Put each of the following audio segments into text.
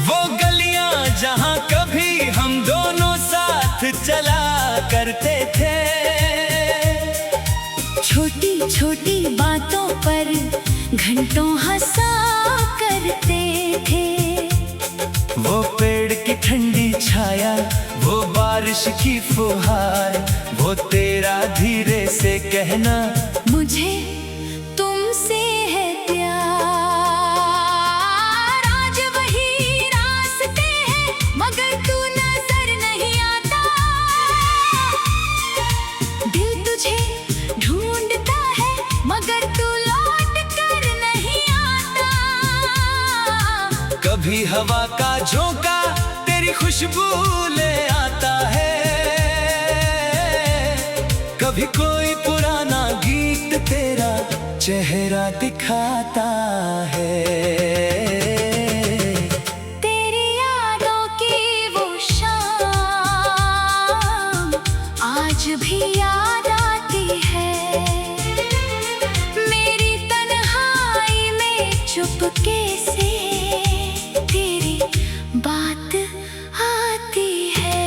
वो गलियां जहां कभी हम दोनों साथ चला करते थे, छोटी छोटी बातों पर घंटों हंसा करते थे। वो पेड़ की ठंडी छाया, वो बारिश की फुहार, वो तेरा धीरे से कहना मुझे तुमसे है प्यार। आज वही रास्ते हैं मगर तू नजर नहीं आता। दिल तुझे ढूंढता है मगर तू लौट कर नहीं आता। कभी हवा का झोंका तेरी खुशबू ले आता है, कभी कोई पुराना गीत तेरा चेहरा दिखाता है। तेरी यादों की वो शाम आज भी याद आती है। मेरी तन्हाई में चुपके से तेरी बात आती है।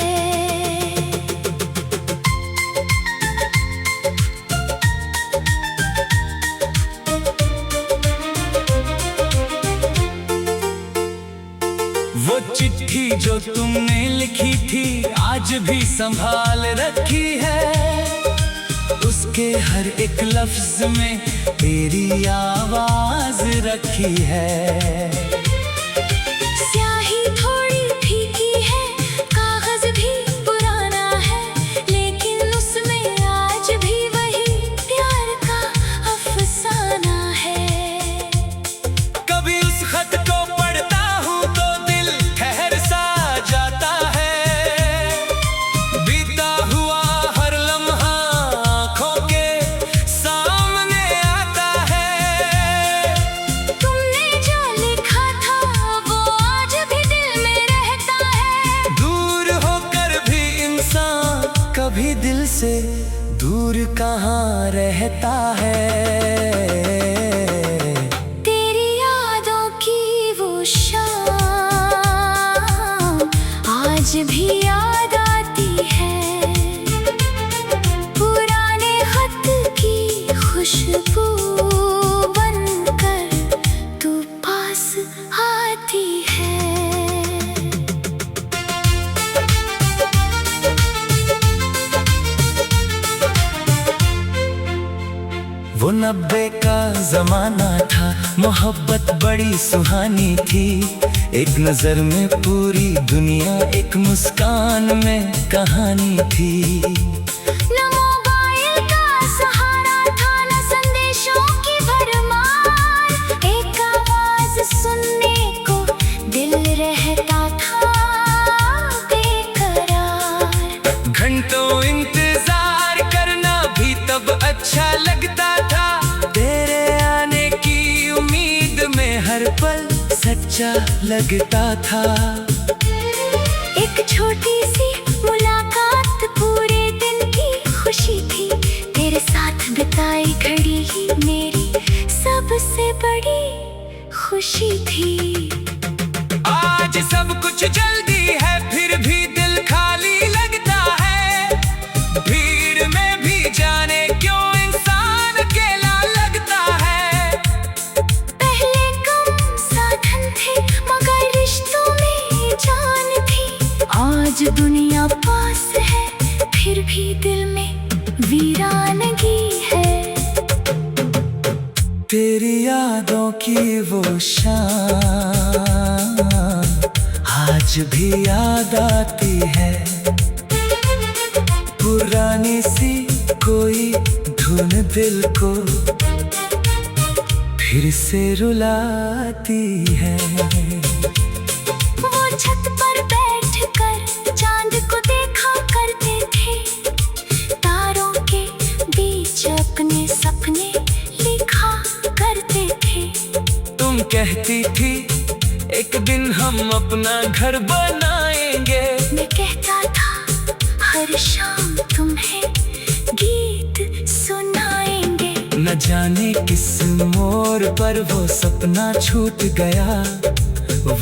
वो चिट्ठी जो तुमने लिखी थी आज भी संभाल रखी है, उसके हर एक लफ्ज में तेरी आवाज रखी है। स्याही थोड़ी फीकी है, कागज भी पुराना है, लेकिन उसमें आज भी वही प्यार का अफसाना है। कभी उस खत को पढ़ता हूँ तो दिल ठहर सा जाता है, बीता हुआ हर लम्हा आँखों के सामने आता है। तुमने जो लिखा था वो आज भी दिल में रहता है। दूर होकर भी इंसान कभी दिल से दूर कहाँ रहता है। तेरी यादों की वो शाम आज भी याद आती है। पुराने खत की खुशबू बनकर तू पास आती है। वो 90 का जमाना था, मोहब्बत बड़ी सुहानी थी। एक नजर में पूरी दुनिया, एक मुस्कान में कहानी थी। न मोबाइल का सहारा था न संदेशों की भरमार, एक आवाज सुनने को दिल रहता था बेकरार। घंटों इंतजार करना भी तब अच्छा लगता था, तेरे आने की उम्मीद में हर पल सच्चा लगता था। एक छोटी सी मुलाकात पूरे दिन की खुशी थी, तेरे साथ बिताई घड़ी ही मेरी सबसे बड़ी खुशी थी। आज सब कुछ जल्दी है फिर भी दिल खाली लगता है, भीड़ में भी जाने क्यों इंसान अकेला लगता है। पहले कम साधन थे मगर रिश्तों में जान थी, आज दुनिया पास है फिर भी दिल में वीरानगी है। तेरी यादों की वो शाम आज भी याद आती है, पुरानी सी कोई धुन दिल को फिर से रुलाती है। वो छत पर बैठकर चांद को देखा करते थे, तारों के बीच अपने सपने लिखा करते थे। तुम कहती थी एक दिन हम अपना घर बनाएंगे, मैं कहता था हर शाम तुम्हें गीत सुनाएंगे। न जाने किस मोड़ पर वो सपना छूट गया,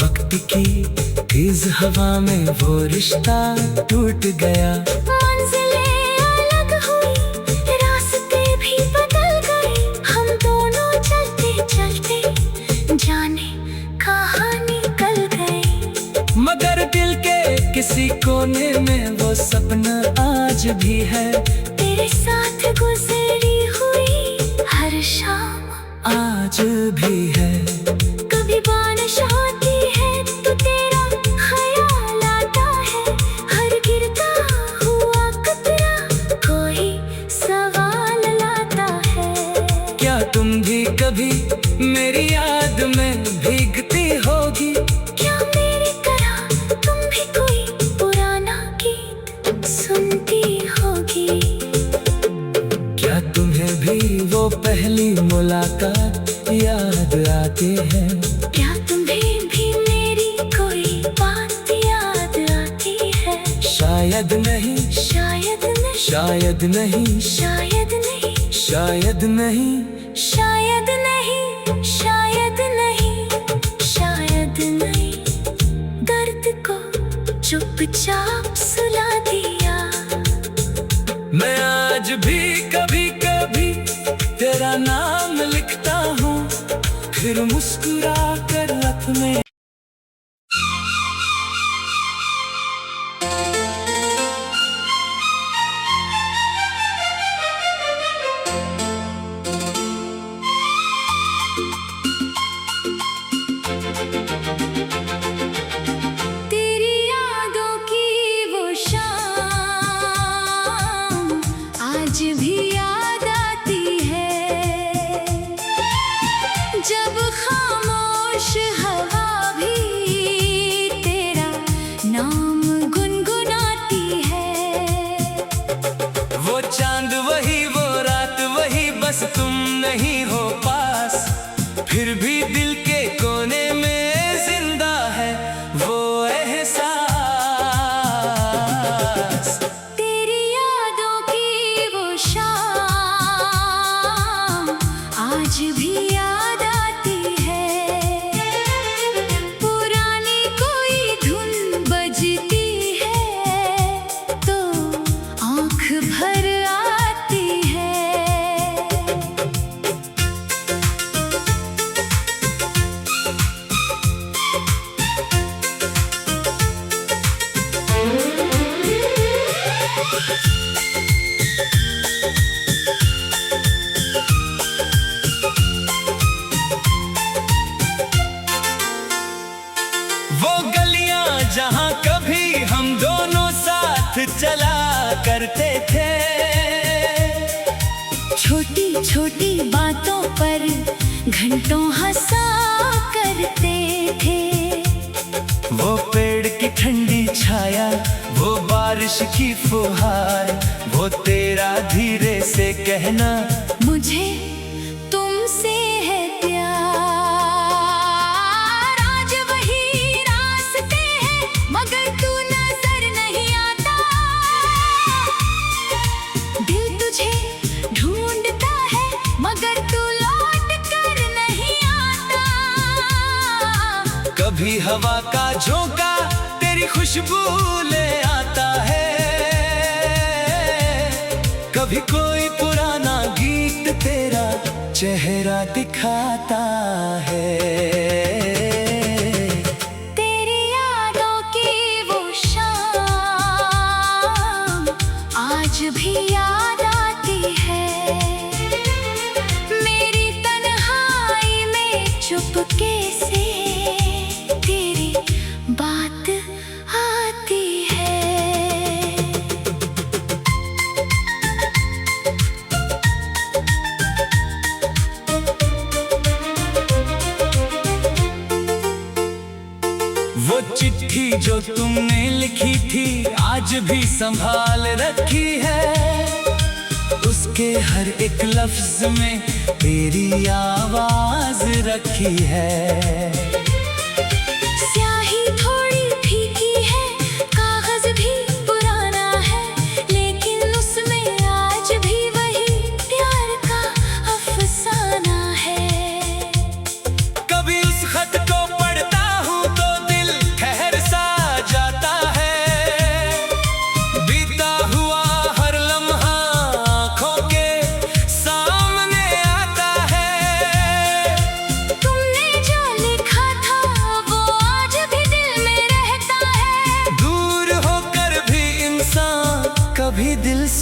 वक्त की तेज हवा में वो रिश्ता टूट गया। मंजिलें अलग हुई, रास्ते भी बदल गए, हम दोनों चलते चलते जाने कहाँ निकल गए। मगर दिल के किसी कोने में वो सपना आज भी है, तेरे साथ गुजरी हुई हर शाम आज भी है। कभी बारिश होती है तो तेरा ख्याल आता है, हर गिरता हुआ कतरा कोई सवाल लाता है। क्या तुम भी कभी मेरी याद में भीगती होगी? क्या मेरी तरह तुम भी कोई पुराना गीत सुनती होगी? क्या तुम्हें भी वो पहली मुलाकात याद आती है? क्या तुम्हें भी मेरी कोई बात याद आती है? शायद नहीं, शायद नहीं, शायद नहीं, शायद नहीं, शायद नहीं, शायद नहीं, शायद नहीं, शायद नहीं। दर्द को चुपचाप सुला दिया। मैं आज भी कभी कभी तेरा नाम लिखता हूँ, फिर मुस्कुरा कर अपने तेरी यादों की वो शाम आज भी याद आती है, जब खामोश हवा भी तेरा नाम गुनगुनाती है। वो चांद वही, वो रात वही, बस तुम नहीं हो पास, फिर भी दिल के कोने में जिंदा है वो एहसास। तेरी यादों की वो शाम आज भी याद आती है, पुरानी कोई धुन बजती है तो आँख भर आती है। वो गलियां जहां कभी हम दोनों साथ चला करते थे, छोटी छोटी बातों पर घंटों हंसा करते थे। वो पेड़ की ठंडी छाया, वो बारिश की फुहार, वो तेरा धीरे से कहना मुझे तुमसे है प्यार। आज वही रास्ते हैं मगर तू नजर नहीं आता, दिल तुझे ढूंढता है मगर तू लौट कर नहीं आता। कभी हवा का झोंका तेरी खुशबू ले आता है, कभी कोई पुराना गीत तेरा चेहरा दिखाता है। तेरी यादों की वो शाम आज भी याद आती है, मेरी तन्हाई में चुपके से तेरी बात आती है। वो चिट्ठी जो तुमने लिखी थी आज भी संभाल रखी है, उसके हर एक लफ्ज में तेरी आवाज रखी है। स्याही थोड़ी फीकी है, कागज भी पुराना है,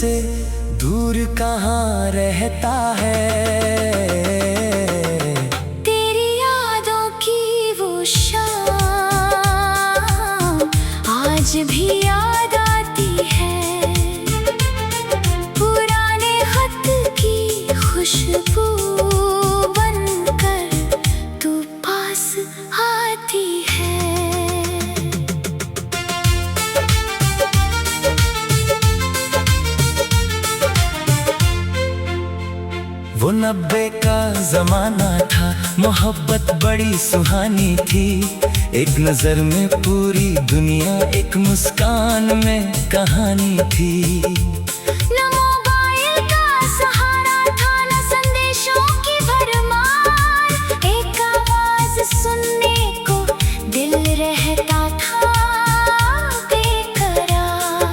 से दूर कहाँ रहता है। तेरी यादों की वो शाम आज भी याद आती है। पुराने खत की खुशबू बनकर तू पास आती है। वो 90 का जमाना था, मोहब्बत बड़ी सुहानी थी। एक नजर में पूरी दुनिया, एक मुस्कान में कहानी थी। न मोबाइल का सहारा था, न संदेशों की भरमार। एक आवाज सुनने को दिल रहता था बेकरार।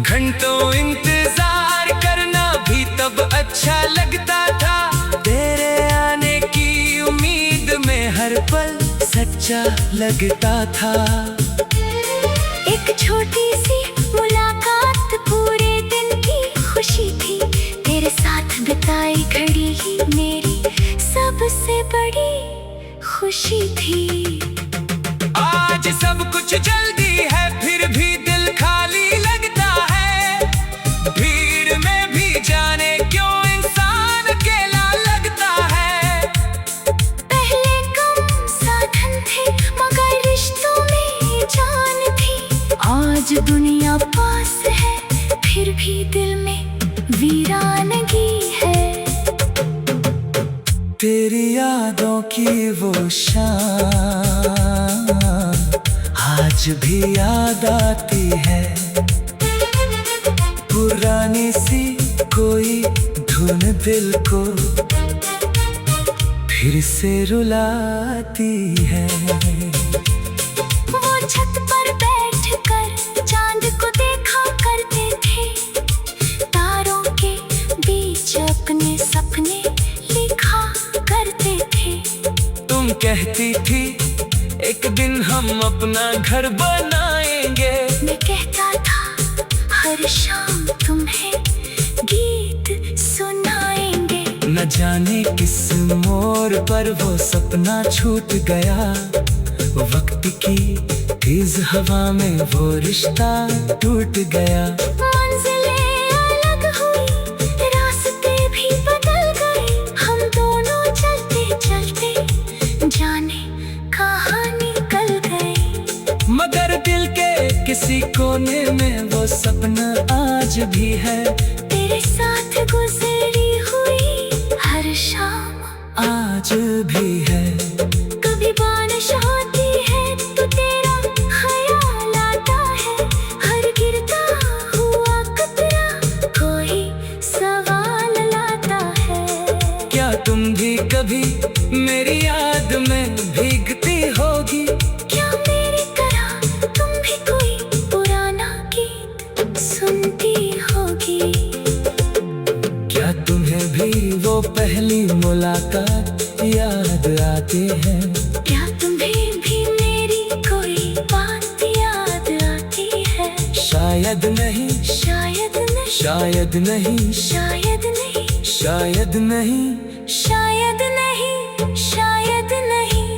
घंटों इंतजार करना भी तब अच्छा लगता था। तेरे आने की उम्मीद में हर पल सच्चा लगता था। एक छोटी सी मुलाकात पूरे दिन की खुशी थी। तेरे साथ बिताई घड़ी ही मेरी सबसे बड़ी खुशी थी। आज सब कुछ जल्दी है, फिर भी दिल खाली लगता है। भीड़ में भी जाने क्यों इंसान अकेला लगता है। पहले कम साधन थे मगर रिश्तों में जान थी। आज दुनिया पास है, फिर भी दिल में वीरानगी है। तेरी यादों की वो शाम आज भी याद आती है। पुरानी सी कोई धुन दिल को फिर से रुलाती है। वो छत पर बैठकर चांद को देखा करते थे। तारों के बीच अपने सपने लिखा करते थे। तुम कहती थी एक दिन हम अपना घर बनाएंगे। मैं कहता था हर शाम तुम्हें गीत सुनाएंगे। न जाने किस मोड़ पर वो सपना छूट गया। वक्त की तेज हवा में वो रिश्ता टूट गया। मंजिलें अलग हुई, रास्ते भी बदल गए। हम दोनों चलते चलते जाने कहाँ निकल गए। मगर दिल के किसी कोने में वो सपना आज भी है। तेरे साथ गुजरी हुई हर शाम आज भी है। कभी बारिश होती है तो तेरा ख्याल आता है। हर गिरता हुआ कतरा कोई सवाल लाता है। क्या तुम भी कभी मेरी याद में भीगती होगी? क्या मेरी तरह तुम भी कोई पुराना गीत सुनती होगी? क्या तुम्हें भी वो पहली मुलाकात याद आती है? क्या तुम्हें भी मेरी कोई बात याद आती है? शायद नहीं, शायद नहीं, शायद नहीं, शायद नहीं, शायद नहीं। शायद नहीं, शायद नहीं,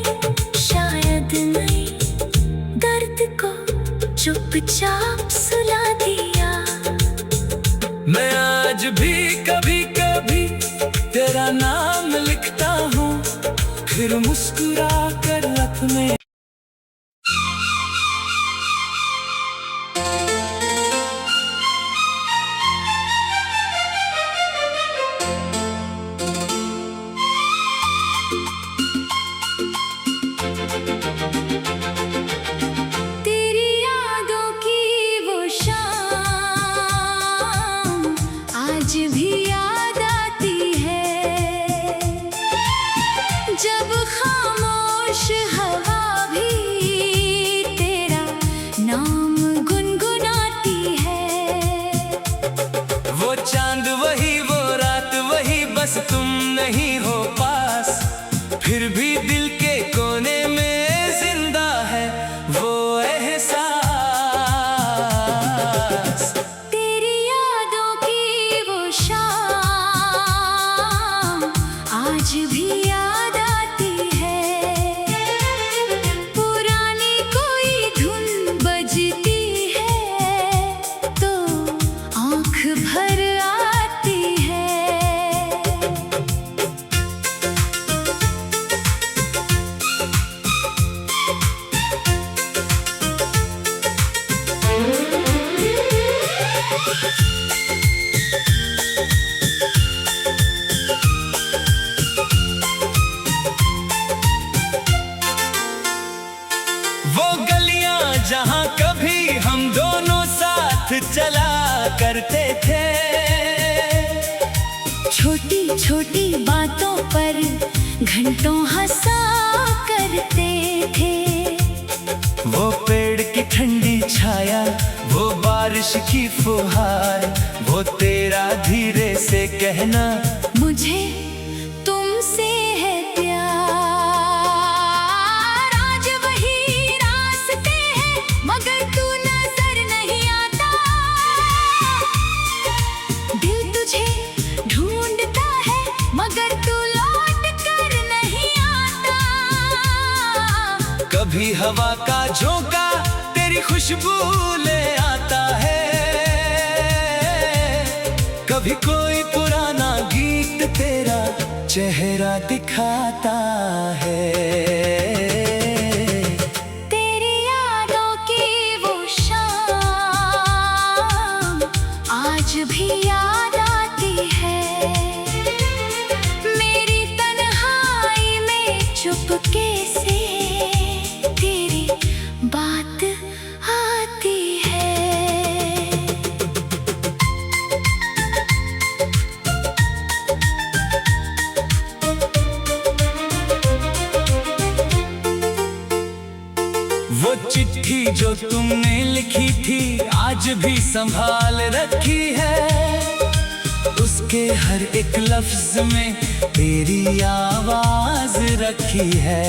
शायद नहीं। दर्द को चुपचाप सुला दिया। मैं आज भी कभी कभी तेरा नाम लिखता हूँ, फिर मुस्कुरा कर रख में। तेरी यादों की वो शाम आज भी याद आती है। जब खामोश हवा वो गलियां जहां कभी हम दोनों साथ चला करते थे। छोटी छोटी बातों पर घंटों हंसा करते थे। वो पेड़ की ठंडी छाया, वो बारिश की फुहार, वो तेरा धीरे से कहना, मुझे तुमसे है प्यार। आज वही रास्ते हैं मगर तू नजर नहीं आता। दिल तुझे ढूंढता है मगर तू लौट कर नहीं आता। कभी हवा का झोंका तेरी खुशबू ले आता है, कभी कोई पुराना गीत तेरा चेहरा दिखाता है। तेरी यादों की वो शाम आज भी याद आती है। मेरी तन्हाई में चुपके से तेरी बात आती है। वो चिट्ठी जो तुमने लिखी थी आज भी संभाल रखी है, उसके हर एक लफ्ज में तेरी आवाज रखी है।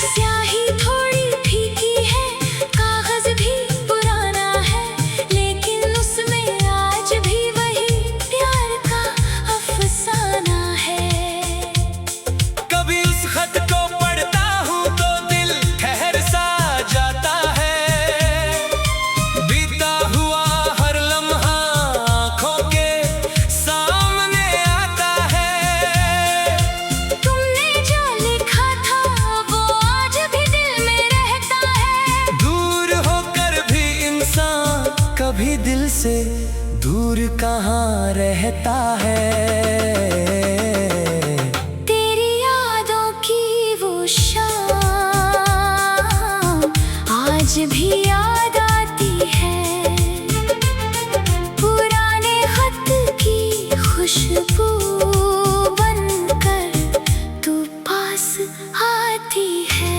स्याही थोड़ी फीकी है, कागज भी पुराना है, लेकिन उसमें आज भी वही प्यार का अफसाना है। कभी उस खत को पढ़ता हूँ तो दिल ठहर सा जाता है, बीता हुआ हर लम्हा आँखों के सामने आता है। तुमने जो लिखा था वो आज भी दिल में रहता है। दूर होकर भी इंसान कभी दिल से दूर कहाँ रहता है। तेरी यादों की वो शाम आज भी याद आती है। पुराने खत की खुशबू बनकर तू पास आती है।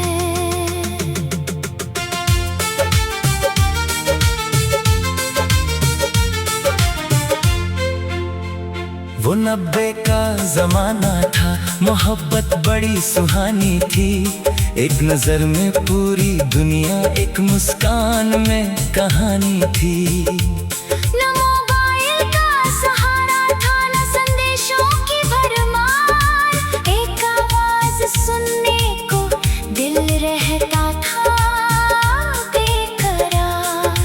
वो 90 का जमाना था, मोहब्बत बड़ी सुहानी थी। एक नजर में पूरी दुनिया, एक मुस्कान में कहानी थी। न मोबाइल का सहारा था, न संदेशों की भरमार। एक आवाज सुनने को दिल रहता था बेकरार।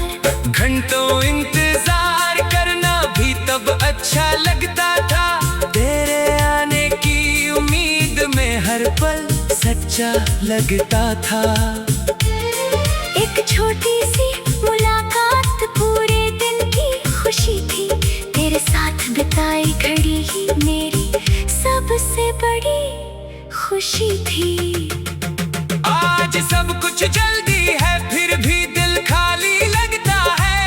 घंटों इंतजार करना भी तब अच्छा लगता था, तेरे आने की उम्मीद में हर पल सच्चा लगता था। एक छोटी सी मुलाकात पूरे दिन की खुशी थी, तेरे साथ बिताई घड़ी ही मेरी सबसे बड़ी खुशी थी। आज सब कुछ जल्दी है फिर भी दिल खाली लगता है,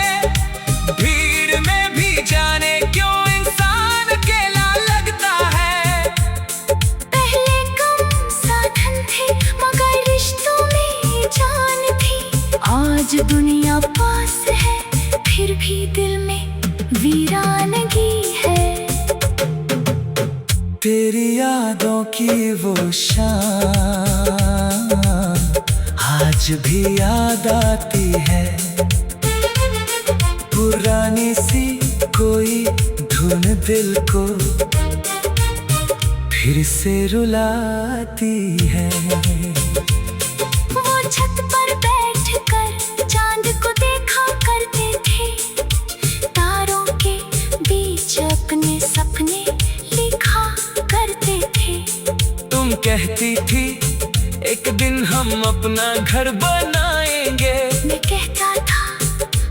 भीड़ में भी जाने क्यों इंसान अकेला लगता है। पहले कम साधन थे मगर रिश्तों में जान थी। आज दुनिया पास है फिर भी दिल में वीरानगी है। तेरी यादों की वो शाम आज भी याद आती है। पुरानी सी कोई धुन दिल को फिर से रुलाती है। वो छत पर बैठकर चांद को देखा करते थे, तारों के बीच अपने सपने लिखा करते थे। तुम कहती थी एक दिन हम अपना घर बनाएंगे, मैं कहता था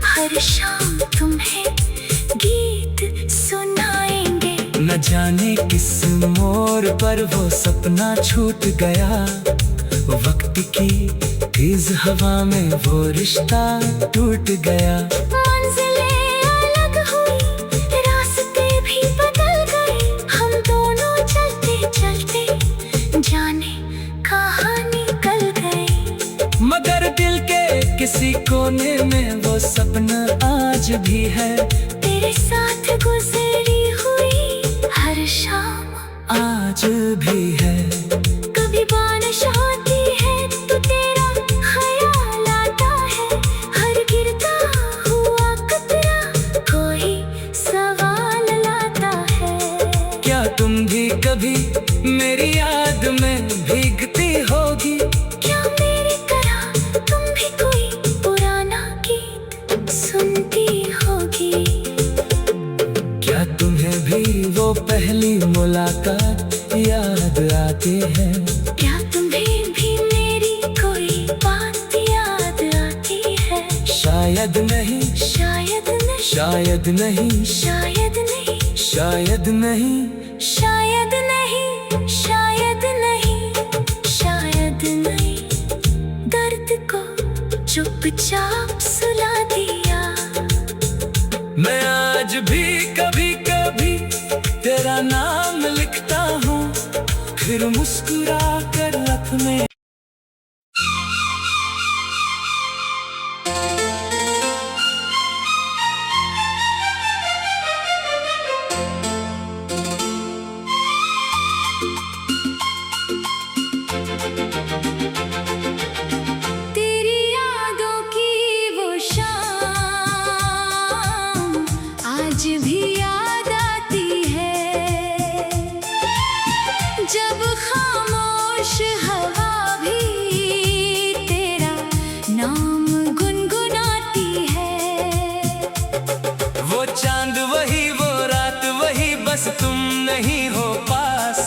हर शाम तुम्हें गीत सुनाएंगे। न जाने किस मोड़ पर वो सपना छूट गया, वक्त की तेज हवा में वो रिश्ता टूट गया। मंजिलें अलग हुई, रास्ते भी बदल गए, हम दोनों चलते चलते जाने कहाँ निकल गए। मगर दिल के किसी कोने में वो सपना आज भी है। तेरे साथ गुजरी हुई हर शाम आज भी है। कभी बारिश होती है तो तेरा ख्याल आता है, हर गिरता हुआ कतरा कोई सवाल लाता है। क्या तुम भी कभी मेरी याद में भीगती होगी? क्या मेरी तरह तुम भी कोई पुराना गीत सुनती होगी? क्या तुम्हें भी वो पहली मुलाकात याद आती है? क्या तुम्हें भी मेरी कोई बात याद आती है? शायद नहीं, शायद नहीं, शायद नहीं, शायद नहीं, शायद नहीं, शायद नहीं, शायद नहीं, शायद नहीं। दर्द को चुपचाप सुला दिया। मैं आज भी कभी कभी तेरा नाम लिखता हूँ, फिर मुस्कुरा कर रख में। तेरी यादों की वो शाम आज भी याद आती है, जब खामोश हवा भी तेरा नाम गुनगुनाती है। वो चांद वही, वो रात वही, बस तुम नहीं हो पास,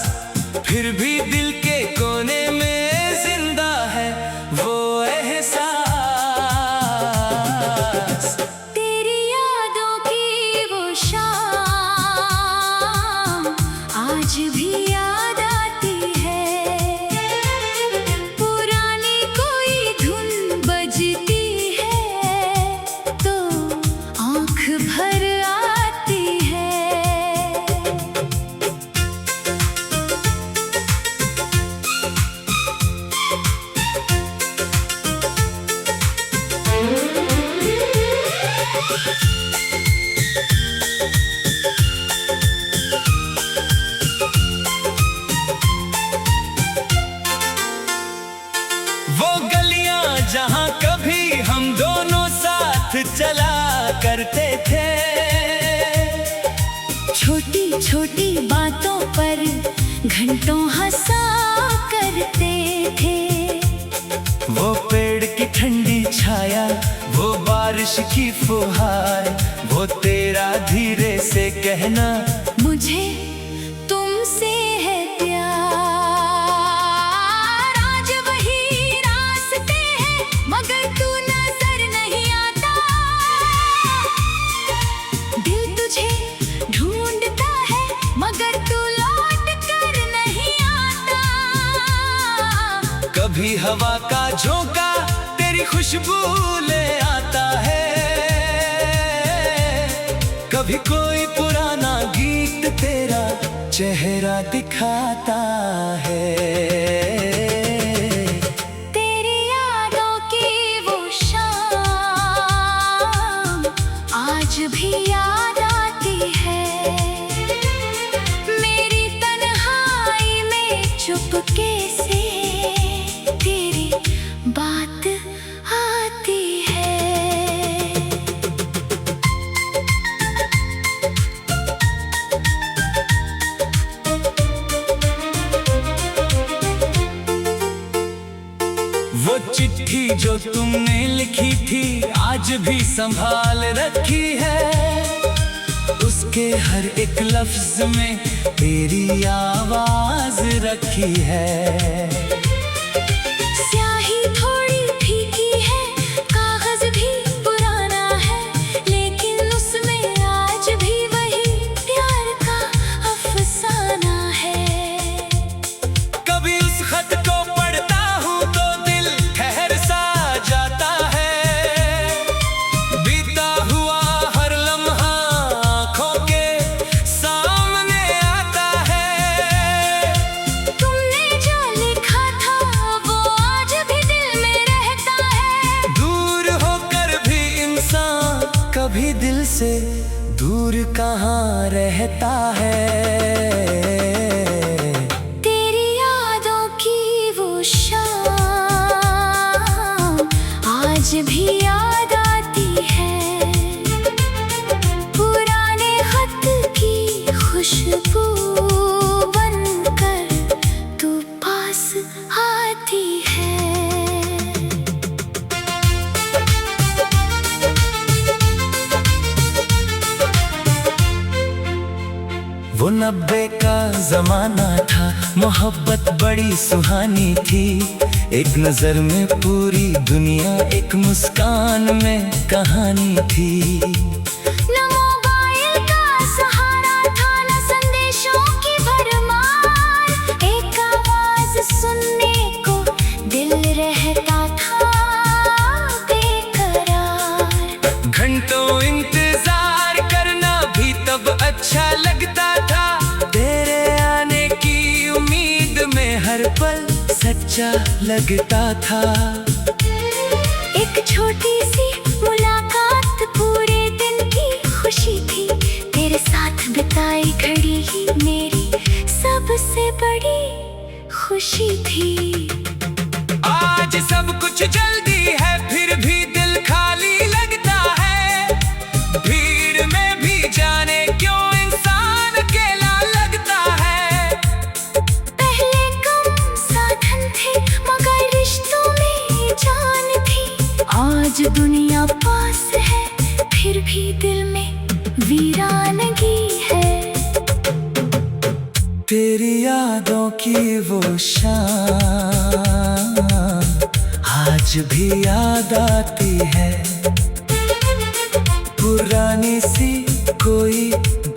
फिर भी दिल के कोने में जिंदा है वो एहसास। तेरी यादों की वो शाम आज भी याद आती है, पुरानी कोई धुन बजती है तो आँख भर आती है। वो गलियां जहां कभी हम दोनों साथ चला करते थे, छोटी छोटी बातों पर घंटों हंसा करते थे। वो पेड़ की ठंडी छाया, वो बारिश की फुहार, वो तेरा धीरे से कहना मुझे तुमसे है प्यार। आज वही रास्ते हैं मगर तू नजर नहीं आता, दिल तुझे ढूंढता है मगर तू लौट कर नहीं आता। कभी हवा का झोंका तेरी खुशबू ले आता है, कभी कोई पुराना गीत तेरा चेहरा दिखाता है। तेरी यादों की वो शाम आज भी याद आती है, मेरी तन्हाई में चुपके से तेरी बात आती है। वो चिट्ठी जो तुमने लिखी थी आज भी संभाल रखी है, उसके हर एक लफ्ज में तेरी आवाज रखी है। स्याही थोड़ी फीकी है, कागज भी पुराना है, लेकिन उसमें आज भी वही प्यार का अफसाना है। कभी उस खत को पढ़ता हूँ तो दिल ठहर सा दिल से दूर कहाँ रहता है। तेरी यादों की वो शाम आज भी याद आती है। पुराने खत की खुशबू बनकर तू पास आती है। वो 90 का जमाना था, मोहब्बत बड़ी सुहानी थी। एक नजर में पूरी दुनिया, एक मुस्कान में कहानी थी। न मोबाइल का सहारा था, न संदेशों की भरमार। एक आवाज सुनने को दिल रहता था बेकरार। घंटों इंतजार करना भी तब अच्छा लगता था। तेरे आने की उम्मीद में हर पल सच्चा लगता था। एक छोटी सी मुलाकात पूरे दिन की खुशी थी। तेरे साथ बिताई घड़ी ही मेरी सबसे बड़ी खुशी थी। आज सब कुछ जल्दी है, फिर भी दिल खाली लगता है। भीड़ में भी जाने क्यों इंसान अकेला लगता है। पहले कम साधन थे मगर रिश्तों में जान थी। आज दुनिया पास है फिर भी दिल में वीरानगी है। तेरी यादों की वो शाम आज भी याद आती है। पुरानी सी कोई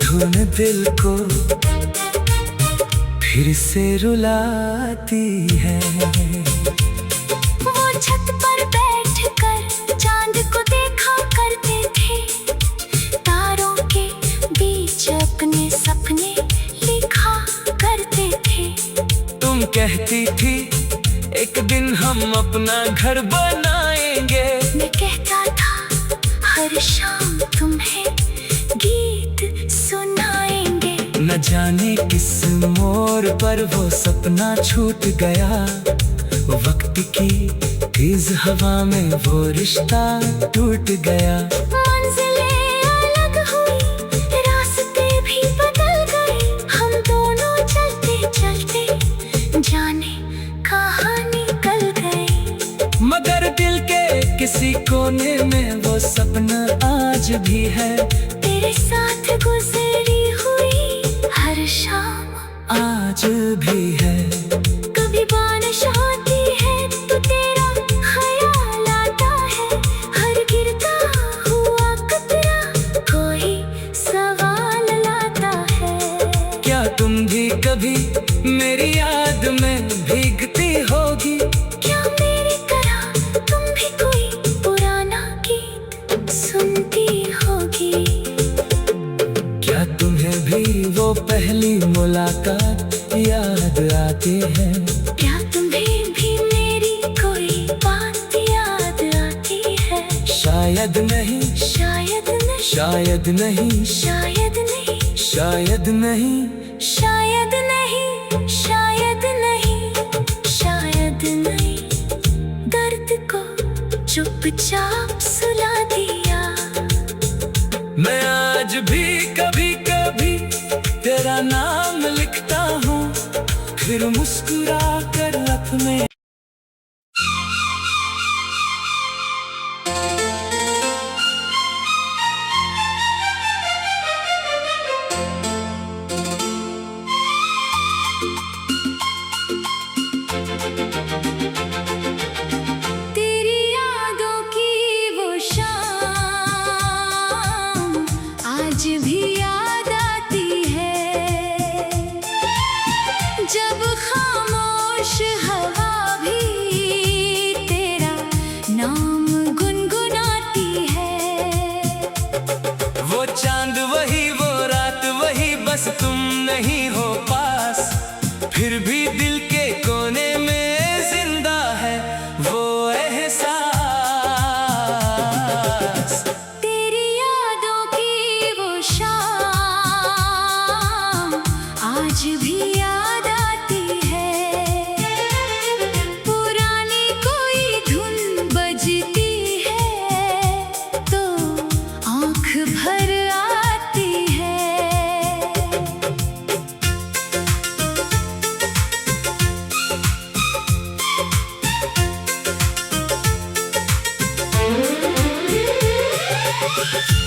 धुन दिल को फिर से रुलाती है। वो छत पर बैठकर चांद को देखा करते थे। तारों के बीच अपने सपने लिखा करते थे। तुम कहती थी एक दिन हम अपना घर बनाएंगे। मैं कहता था हर शाम तुम्हें गीत सुनाएंगे। न जाने किस मोड़ पर वो सपना छूट गया। वक्त की तेज हवा में वो रिश्ता टूट गया। मंजिलें अलग हुई, रास्ते भी बदल गए। हम दोनों चलते चलते जाने कहाँ निकल गए। मगर दिल के किसी कोने में वो सपना आज भी है। तेरे साथ गुजरी हुई हर शाम आज भी है। कभी बारिश आती है तो तेरा ख्याल आता है। हर गिरता हुआ कतरा कोई सवाल लाता है। क्या तुम भी कभी मेरी याद में भीगती होगी? क्या मेरी तरह तुम भी कोई पुराना गीत सुनती होगी? क्या तुम्हें भी वो पहली मुलाकात याद आती है? क्या तुम्हें भी मेरी कोई बात याद आती है? शायद नहीं, शायद नहीं, शायद नहीं, शायद नहीं, शायद नहीं। शायद नहीं, शायद नहीं, शायद नहीं। दर्द को चुपचाप सुला दिया। मैं आज भी कभी कभी तेरा नाम लिखता हूँ, फिर मुस्कुरा कर अपने तेरी यादों की वो शाम आज भी याद आती है। जब खामोश हवा भी तेरा नाम गुनगुनाती है। वो चांद वही, वो रात वही, बस तुम नहीं हो पास। फिर भी दिल के कोने में जिंदा है वो एहसास। तेरी यादों की है।